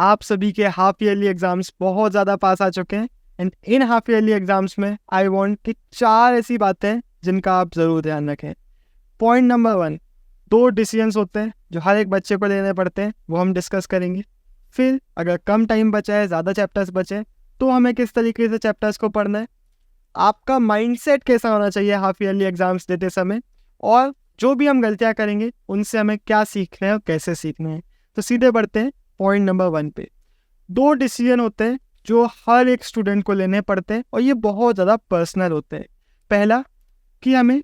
आप सभी के हाफ ईयरली एग्जाम्स बहुत ज़्यादा पास आ चुके हैं and in half yearly exams में आई वांट कि 4 ऐसी बातें जिनका आप ज़रूर ध्यान रखें। पॉइंट नंबर 1, 2 डिसीजंस होते हैं जो हर एक बच्चे को लेने पड़ते हैं, वो हम डिस्कस करेंगे। फिर अगर कम टाइम बचा है, ज़्यादा चैप्टर्स बचे, तो हमें किस तरीके से चैप्टर्स को पढ़ना है, आपका माइंडसेट कैसा होना चाहिए हाफ ईयरली एग्जाम्स देते समय, और जो भी हम गलतियां करेंगे उनसे हमें क्या सीखना है और कैसे सीखना है। तो सीधे बढ़ते हैं पॉइंट नंबर 1 पे। 2 डिसीजन होते हैं जो हर एक स्टूडेंट को लेने पड़ते हैं और ये बहुत ज़्यादा पर्सनल होते हैं। पहला कि हमें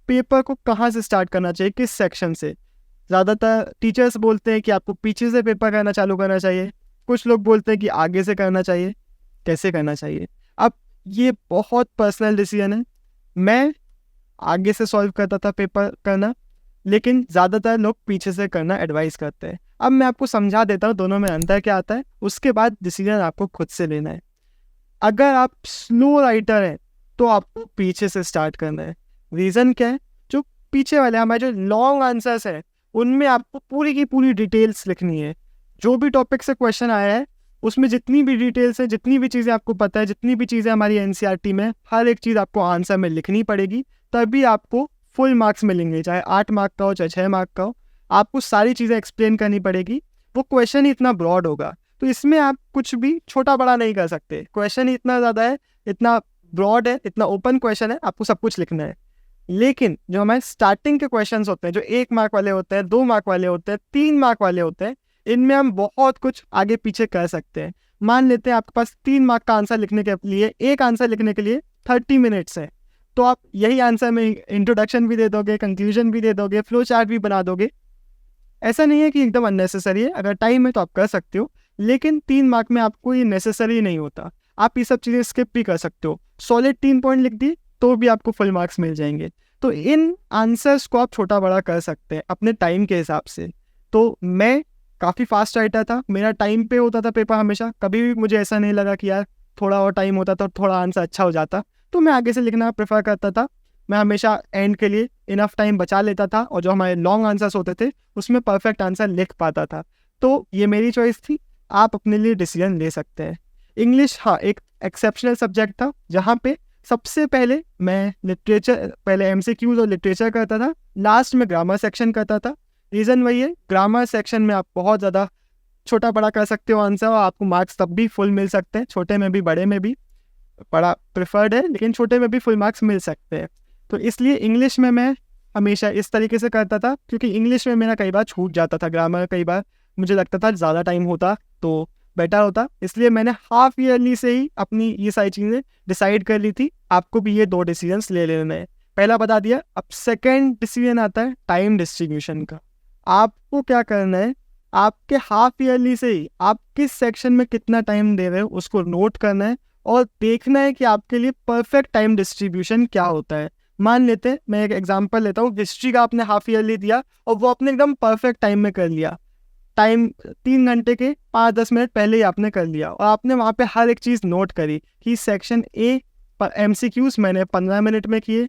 पेपर को कहाँ से स्टार्ट करना चाहिए, किस सेक्शन से। ज़्यादातर टीचर्स बोलते हैं कि आपको पीछे से पेपर करना चालू करना चाहिए, कुछ लोग बोलते हैं कि आगे से करना चाहिए। कैसे करना चाहिए, अब ये बहुत पर्सनल डिसीजन है। मैं आगे से सॉल्व करता था पेपर करना, लेकिन ज़्यादातर लोग पीछे से करना एडवाइस करते हैं। अब मैं आपको समझा देता हूँ दोनों में अंतर क्या आता है, उसके बाद डिसीजन आपको खुद से लेना है। अगर आप स्लो राइटर हैं तो आपको पीछे से स्टार्ट करना है। रीज़न क्या है, जो पीछे वाले हमारे जो लॉन्ग आंसर्स हैं उनमें आपको पूरी की पूरी डिटेल्स लिखनी है। जो भी टॉपिक से क्वेश्चन आया है उसमें जितनी भी डिटेल्स है, जितनी भी चीज़ें आपको पता है, जितनी भी चीज़ें हमारी एनसीईआरटी में, हर एक चीज़ आपको आंसर में लिखनी पड़ेगी, तभी आपको फुल मार्क्स मिलेंगे। चाहे 8 मार्क का हो, चाहे 6 मार्क का हो, आपको सारी चीज़ें एक्सप्लेन करनी पड़ेगी। वो क्वेश्चन ही इतना ब्रॉड होगा, तो इसमें आप कुछ भी छोटा बड़ा नहीं कर सकते। क्वेश्चन ही इतना ज़्यादा है, इतना ब्रॉड है, इतना ओपन क्वेश्चन है, आपको सब कुछ लिखना है। लेकिन जो हमारे स्टार्टिंग के क्वेश्चंस होते हैं, जो 1 मार्क वाले होते हैं, 2 मार्क वाले होते हैं, 3 मार्क वाले होते हैं, इनमें हम बहुत कुछ आगे पीछे कर सकते हैं। मान लेते हैं आपके पास 3 मार्क का आंसर लिखने के लिए, एक आंसर लिखने के लिए 30 मिनट्स है, तो आप यही आंसर में इंट्रोडक्शन भी दे दोगे, कंक्लूजन भी दे दोगे, फ्लो चार्ट भी बना दोगे। ऐसा नहीं है कि एकदम अननेसेसरी है, अगर टाइम है तो आप कर सकते हो, लेकिन 3 मार्क में आपको ये नेसेसरी नहीं होता। आप ये सब चीज़ें स्किप भी कर सकते हो। सॉलिड 3 पॉइंट लिख दिए तो भी आपको फुल मार्क्स मिल जाएंगे। तो इन आंसर्स को आप छोटा बड़ा कर सकते हैं अपने टाइम के हिसाब से। तो मैं काफ़ी फास्ट राइटर था, मेरा टाइम पे होता था पेपर हमेशा, कभी भी मुझे ऐसा नहीं लगा कि यार थोड़ा और टाइम होता तो थोड़ा आंसर अच्छा हो जाता, तो मैं आगे से लिखना प्रेफर करता था। मैं हमेशा एंड के लिए इनफ टाइम बचा लेता था और जो हमारे लॉन्ग आंसर्स होते थे उसमें परफेक्ट आंसर लिख पाता था। तो ये मेरी चॉइस थी, आप अपने लिए डिसीजन ले सकते हैं। इंग्लिश हाँ एक एक्सेप्शनल सब्जेक्ट था, जहाँ पे सबसे पहले मैं लिटरेचर, पहले एमसीक्यूज और लिटरेचर करता था, लास्ट में ग्रामर सेक्शन करता था। रीज़न वही है, ग्रामर सेक्शन में आप बहुत ज़्यादा छोटा बड़ा कर सकते हो आंसर, और आपको मार्क्स तब भी फुल मिल सकते हैं। छोटे में भी बड़े में भी, बड़ा प्रेफर्ड है लेकिन छोटे में भी फुल मार्क्स मिल सकते हैं। तो इसलिए इंग्लिश में मैं हमेशा इस तरीके से करता था, क्योंकि इंग्लिश में मेरा कई बार छूट जाता था ग्रामर, कई बार मुझे लगता था ज़्यादा टाइम होता तो बेटर होता। इसलिए मैंने हाफ ईयरली से ही अपनी ये सारी चीज़ें डिसाइड कर ली थी। आपको भी ये 2 डिसीजंस ले लेने हैं, पहला बता दिया। अब सेकेंड डिसीजन आता है टाइम डिस्ट्रीब्यूशन का। आपको क्या करना है, आपके हाफ ईयरली से ही आप किस सेक्शन में कितना टाइम दे रहे हो उसको नोट करना है और देखना है कि आपके लिए परफेक्ट टाइम डिस्ट्रीब्यूशन क्या होता है। मान लेते हैं, मैं एक एग्जांपल लेता हूँ, हिस्ट्री का आपने हाफ ईयरली दिया और वो आपने एकदम परफेक्ट टाइम में कर लिया। टाइम 3 घंटे के 5-10 मिनट पहले ही आपने कर लिया और आपने वहाँ पे हर एक चीज़ नोट करी कि सेक्शन ए MCQs मैंने 15 मिनट में किए,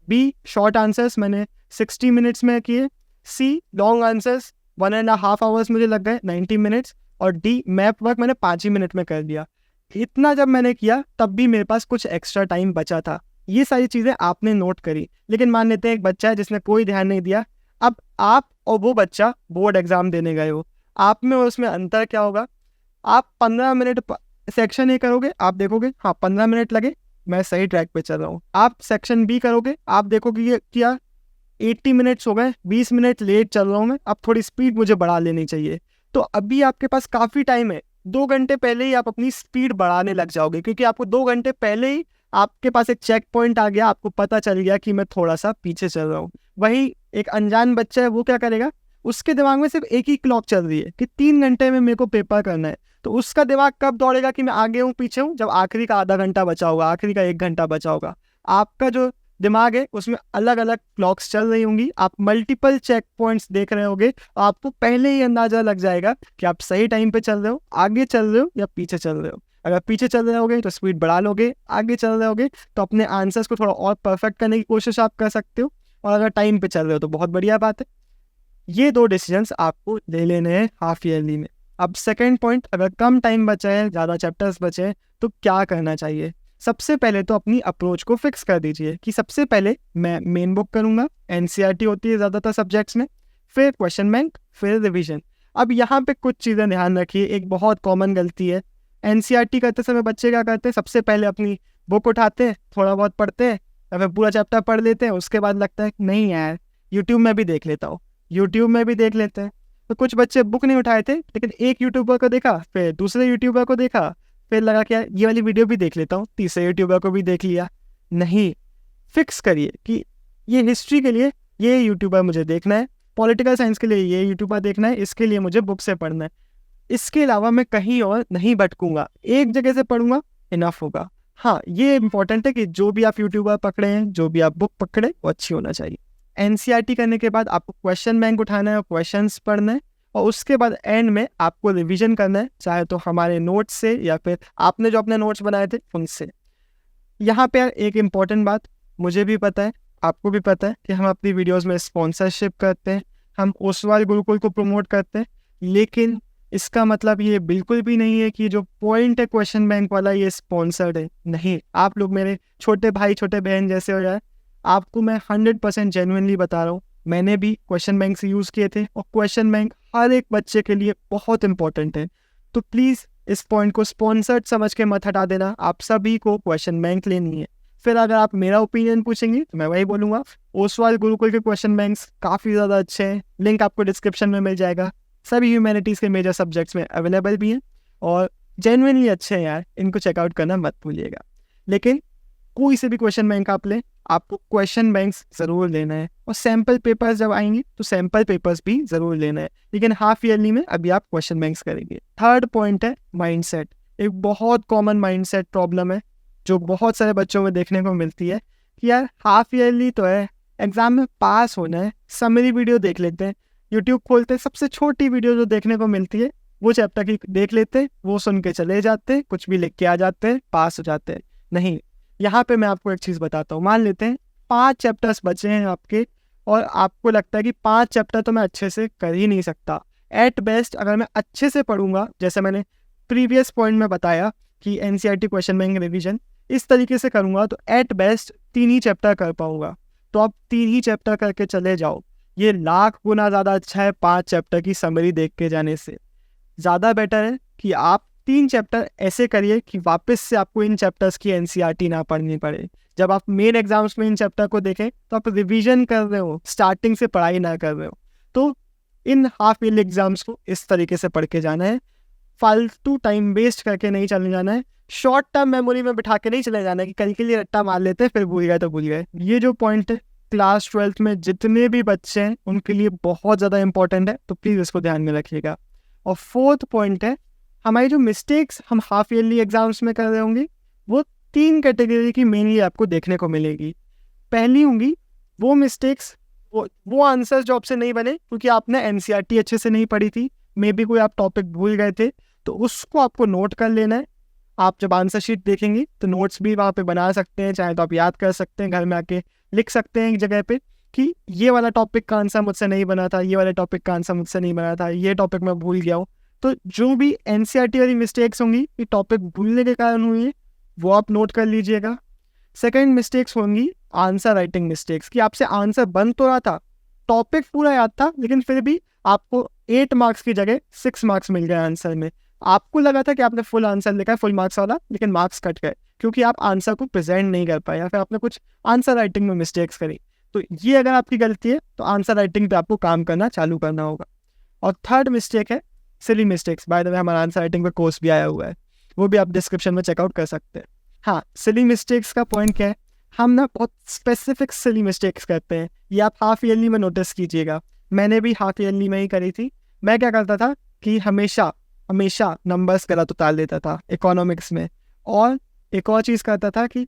बी शॉर्ट आंसर्स मैंने 60 मिनट्स में किए, सी लॉन्ग आंसर्स 1.5 आवर्स मुझे लग गए 90 मिनट्स, और डी मैप वर्क मैंने 5 ही मिनट में कर दिया। इतना जब मैंने किया तब भी मेरे पास कुछ एक्स्ट्रा टाइम बचा था। ये सारी चीज़ें आपने नोट करी। लेकिन मान लेते हैं एक बच्चा है जिसने कोई ध्यान नहीं दिया। अब आप और वो बच्चा बोर्ड एग्जाम देने गए हो, आप में और उसमें अंतर क्या होगा। आप 15 मिनट सेक्शन ए करोगे, आप देखोगे हाँ 15 मिनट लगे, मैं सही ट्रैक पे चल रहा हूँ। आप सेक्शन बी करोगे, आप देखोगे ये क्या 80 मिनट्स हो गए, 20 मिनट लेट चल रहा हूँ मैं, अब थोड़ी स्पीड मुझे बढ़ा लेनी चाहिए। तो अभी आपके पास काफ़ी टाइम है, 2 घंटे पहले ही आप अपनी स्पीड बढ़ाने लग जाओगे, क्योंकि आपको 2 घंटे पहले ही आपके पास एक चेक पॉइंट आ गया, आपको पता चल गया कि मैं थोड़ा सा पीछे चल रहा हूँ। वही एक अनजान बच्चा है, वो क्या करेगा, उसके दिमाग में सिर्फ एक ही क्लॉक चल रही है कि 3 घंटे में मेरे को पेपर करना है, तो उसका दिमाग कब दौड़ेगा कि मैं आगे हूँ पीछे हूँ, जब आखिरी का आधा घंटा बचा होगा, आखिरी का 1 घंटा बचा होगा। आपका जो दिमाग है उसमें अलग अलग क्लॉक्स चल रही होंगी, आप मल्टीपल चेक पॉइंट्स देख रहे होगे, आपको पहले ही अंदाजा लग जाएगा कि आप सही टाइम पे चल रहे हो, आगे चल रहे हो या पीछे चल रहे हो। अगर पीछे चल रहे होगे तो स्पीड बढ़ा लोगे, आगे चल रहे होगे तो अपने आंसर्स को थोड़ा और परफेक्ट करने की कोशिश आप कर सकते हो, और अगर टाइम पे चल रहे हो तो बहुत बढ़िया बात है। ये 2 डिसीजंस आपको ले लेने हैं हाफ ईयरली में। अब सेकंड पॉइंट, अगर कम टाइम बचा है, ज़्यादा चैप्टर्स बचे हैं, तो क्या करना चाहिए? सबसे पहले तो अपनी अप्रोच को फिक्स कर दीजिए कि सबसे पहले मैं मेन बुक करूँगा, एनसीईआरटी होती है ज़्यादातर सब्जेक्ट्स में, फिर क्वेश्चन बैंक, फिर रिवीजन। अब यहाँ पे कुछ चीज़ें ध्यान रखिए, एक बहुत कॉमन गलती है। एनसीईआरटी करते समय बच्चे क्या करते हैं, सबसे पहले अपनी बुक उठाते हैं, थोड़ा बहुत पढ़ते हैं, या फिर पूरा चैप्टर पढ़ लेते हैं, उसके बाद लगता है नहीं यार यूट्यूब में भी देख लेता हूँ, यूट्यूब में भी देख लेते हैं। तो कुछ बच्चे बुक नहीं उठाए थे, लेकिन एक यूट्यूबर को देखा, फिर दूसरे यूट्यूबर को देखा, फिर लगा कि यार ये वाली वीडियो भी देख लेता हूँ, तीसरे यूट्यूबर को भी देख लिया। नहीं, फिक्स करिए कि ये हिस्ट्री के लिए ये यूट्यूबर मुझे देखना है, पॉलिटिकल साइंस के लिए ये यूट्यूबर देखना है, इसके लिए मुझे बुक से पढ़ना है, इसके अलावा मैं कहीं और नहीं भटकूंगा, एक जगह से पढ़ूंगा, इनफ होगा। हाँ, ये इंपॉर्टेंट है कि जो भी आप यूट्यूबर पकड़े हैं, जो भी आप बुक पकड़े, वो अच्छी होना चाहिए। एनसीईआरटी करने के बाद आपको क्वेश्चन बैंक उठाना है, क्वेश्चंस पढ़ना है, और उसके बाद एंड में आपको रिवीजन करना है, चाहे तो हमारे नोट्स से या फिर आपने जो अपने नोट्स बनाए थे उनसे। यहाँ पे एक इम्पॉर्टेंट बात, मुझे भी पता है, आपको भी पता है कि हम अपनी वीडियोस में स्पॉन्सरशिप करते हैं, हम ओसवाल गुरुकुल को प्रमोट करते हैं, लेकिन इसका मतलब ये बिल्कुल भी नहीं है कि जो पॉइंट है क्वेश्चन बैंक वाला ये स्पॉन्सर्ड है। नहीं, आप लोग मेरे छोटे भाई छोटे बहन जैसे हो जाए, आपको मैं 100% जेन्युइनली बता रहा हूँ, मैंने भी क्वेश्चन बैंक से यूज़ किए थे, और क्वेश्चन बैंक हर एक बच्चे के लिए बहुत इंपॉर्टेंट है। तो प्लीज़ इस पॉइंट को स्पॉन्सर्ड समझ के मत हटा देना, आप सभी को क्वेश्चन बैंक लेनी है। फिर अगर आप मेरा ओपिनियन पूछेंगे तो मैं वही बोलूँगा, ओसवाल गुरुकुल के क्वेश्चन बैंक्स काफ़ी ज़्यादा अच्छे हैं, लिंक आपको डिस्क्रिप्शन में मिल जाएगा, सभी ह्यूमैनिटीज़ के मेजर सब्जेक्ट्स में अवेलेबल भी हैं और जेन्युइनली अच्छे हैं यार, इनको चेकआउट करना मत भूलिएगा। लेकिन कोई से भी क्वेश्चन बैंक आप लें, आपको क्वेश्चन बैंक्स ज़रूर लेना है, और सैम्पल पेपर्स जब आएंगे तो सैम्पल पेपर्स भी ज़रूर लेना है, लेकिन हाफ ईयरली में अभी आप क्वेश्चन बैंक्स करेंगे। थर्ड पॉइंट है माइंडसेट। एक बहुत कॉमन माइंडसेट प्रॉब्लम है जो बहुत सारे बच्चों में देखने को मिलती है कि यार हाफ ईयरली तो है, एग्जाम में पास होना है, समरी वीडियो देख लेते हैं, यूट्यूब खोलते हैं, सबसे छोटी वीडियो जो देखने को मिलती है वो चैप्टर की देख लेते हैं, वो सुन के चले जाते हैं, कुछ भी लिख के आ जाते हैं, पास हो जाते हैं। नहीं, यहाँ पे मैं आपको एक चीज़ बताता हूँ, मान लेते हैं 5 चैप्टर्स बचे हैं आपके, और आपको लगता है कि 5 चैप्टर तो मैं अच्छे से कर ही नहीं सकता। एट बेस्ट अगर मैं अच्छे से पढ़ूंगा, जैसे मैंने प्रीवियस पॉइंट में बताया कि एनसीईआरटी क्वेश्चन बैंक रिवीजन इस तरीके से करूंगा, तो एट बेस्ट 3 ही चैप्टर कर पाऊंगा। तो आप 3 ही चैप्टर करके चले जाओ, ये लाख गुना ज़्यादा अच्छा है 5 चैप्टर की समरी देख के जाने से। ज़्यादा बेटर है कि आप 3 चैप्टर ऐसे करिए कि वापस से आपको इन चैप्टर्स की एनसीईआरटी ना पढ़नी पड़े। जब आप मेन एग्जाम्स में इन चैप्टर को देखें तो आप रिवीजन कर रहे हो, स्टार्टिंग से पढ़ाई ना कर रहे हो। तो इन हाफ ईयरली एग्जाम्स को इस तरीके से पढ़ के जाना है, फालतू टाइम वेस्ट करके नहीं चले जाना है, शॉर्ट टर्म मेमोरी में बिठा के नहीं चले जाना है कि कल के लिए रट्टा मार लेते हैं, फिर भूल गए तो भूल गए। ये जो पॉइंट है क्लास 12th में जितने भी बच्चे हैं उनके लिए बहुत ज़्यादा इंपॉर्टेंट है, तो प्लीज़ इसको ध्यान में रखिएगा। और फोर्थ पॉइंट है, हमारी जो मिस्टेक्स हम हाफ ईयरली एग्जाम्स में कर रहे होंगे वो 3 कैटेगरी की मेनली आपको देखने को मिलेगी। पहली होंगी वो मिस्टेक्स, वो आंसर्स जो आपसे नहीं बने क्योंकि आपने एनसीईआरटी अच्छे से नहीं पढ़ी थी, मे बी कोई आप टॉपिक भूल गए थे, तो उसको आपको नोट कर लेना है। आप जब आंसर शीट देखेंगे तो नोट्स भी वहाँ पे बना सकते हैं, चाहे तो आप याद कर सकते हैं, घर में आके लिख सकते हैं एक जगह पे कि ये वाला टॉपिक का आंसर मुझसे नहीं बना था, ये वाले टॉपिक का आंसर मुझसे नहीं बना था, ये टॉपिक मैं भूल गया हूँ। तो जो भी एनसीईआरटी वाली मिस्टेक्स होंगी, ये टॉपिक भूलने के कारण हुई है, वो आप नोट कर लीजिएगा। सेकेंड मिस्टेक्स होंगी आंसर राइटिंग मिस्टेक्स, कि आपसे आंसर बन तो रहा था, टॉपिक पूरा याद था, लेकिन फिर भी आपको 8 मार्क्स की जगह 6 मार्क्स मिल गए आंसर में। आपको लगा था कि आपने फुल आंसर लिखा है, फुल मार्क्स वाला, लेकिन मार्क्स कट गए क्योंकि आप आंसर को प्रेजेंट नहीं कर पाए या फिर आपने कुछ आंसर राइटिंग में मिस्टेक्स करी। तो ये अगर आपकी गलती है तो आंसर राइटिंग पे आपको काम करना चालू करना होगा। और थर्ड मिस्टेक है silly mistakes. By the way हमारा आंसर राइटिंग पे कोर्स भी आया हुआ है, वो भी आप डिस्क्रिप्शन में चेकआउट कर सकते हैं। हाँ, सिली मिस्टेक्स का पॉइंट क्या है, हम ना बहुत स्पेसिफिक सिली मिस्टेक्स करते हैं, ये आप हाफ ईयरली में नोटिस कीजिएगा। मैंने भी हाफ ईयरली में ही करी थी। मैं क्या करता था कि हमेशा नंबर्स गलत उतार देता था इकोनॉमिक्स में, और एक और चीज़ करता था कि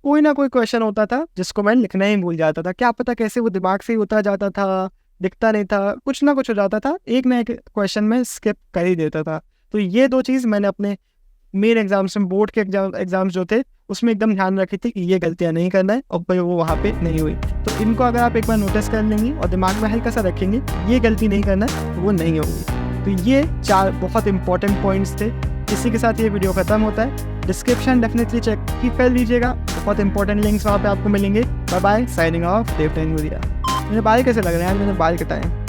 कोई ना कोई क्वेश्चन होता था जिसको मैं लिखना ही भूल जाता था, क्या पता कैसे वो दिमाग से ही उतर जाता था, दिखता नहीं था, कुछ ना कुछ हो जाता था, एक ना एक क्वेश्चन में स्किप कर ही देता था। तो ये 2 चीज़ मैंने अपने मेन एग्जाम्स में, बोर्ड के एग्जाम्स जो थे उसमें एकदम ध्यान रखी थी कि ये गलतियाँ नहीं करना है, और फिर वो वहाँ पे नहीं हुई। तो इनको अगर आप एक बार नोटिस कर लेंगे और दिमाग में हल्का सा रखेंगे ये गलती नहीं करना है, तो वो नहीं होगी। तो ये 4 बहुत इंपॉर्टेंट पॉइंट्स थे। इसी के साथ ये वीडियो खत्म होता है। डिस्क्रिप्शन डेफिनेटली चेक कर लीजिएगा, बहुत इंपॉर्टेंट लिंक्स वहाँ पे आपको मिलेंगे। बाय बाय, साइनिंग ऑफ, देवता इंगुरिया। मेरे बाल कैसे लग रहे हैं? मैंने बाल कटाए।